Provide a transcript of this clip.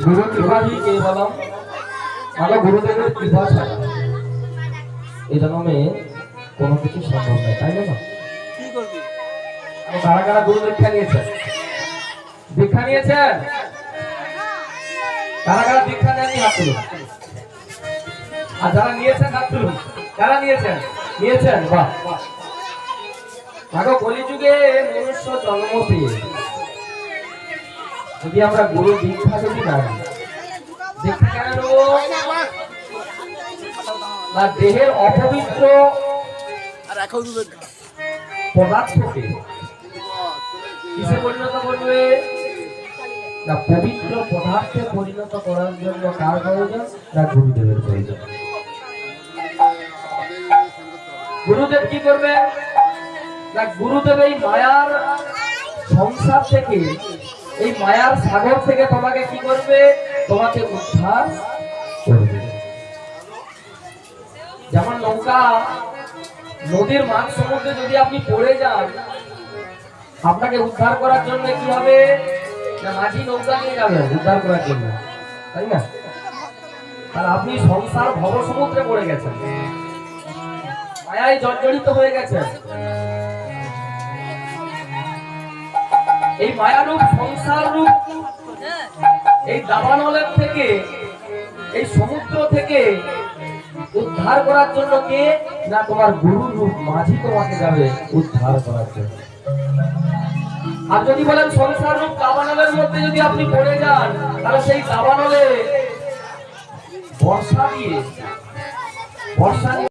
গুরু কৃপা ही केवलम आलो गुरुदेवेर कृपा ছাড়া এই জন্মে কোনো কিছু সম্ভব নয়, তাই না? কি করবি? কারা কারা গুরু দীক্ষা নিয়েছেন? দীক্ষা নিয়েছেন? কারা কারা দীক্ষা নেননি হাত তুলুন। আর যারা নিয়েছেন হাত তুলুন। যারা নিয়েছেন? নিয়েছেন, বাহ। দেখো কলিযুগে মনুষ্য জন্ম পেয়ে যদি আমরা গুরু দীক্ষা যদি না নিই, দীক্ষা কেন নেবো? না দেহের অপবিত্র পদার্থকে কিসে পরিণত করবে? না পবিত্র পদার্থে পরিণত করার জন্য কার প্রয়োজন? না গুরুদেবের প্রয়োজন। গুরুদেব কি করবে? না গুরুদেব এই মায়ার সংসার থেকে, এই মায়ার সাগর থেকে তোমাকে কি করবে? তোমাকে উদ্ধার করবে। যেমন নৌকা নদীর মাঝ সমুদ্রে যদি আপনি পড়ে যান, আপনাকে উদ্ধার করার জন্য কি হবে? না মাঝি নৌকা নিয়ে যাবে উদ্ধার করার জন্য, তাই না? আর আপনি সংসার ভব সমুদ্রে পড়ে গেছেন, মায়ায় জর্জরিত হয়ে গেছেন। এই মায়ারূপ সংসার রূপ এই দাবানলের থেকে, এই সমুদ্র থেকে উদ্ধার করার জন্য কে? না তোমার গুরু রূপ মাঝি তোমাকে যাবে উদ্ধার করার জন্য। আর যদি বলেন সংসার রূপ দাবানলের মধ্যে যদি আপনি পড়ে যান, তাহলে সেই দাবানলে বর্ষা দিয়ে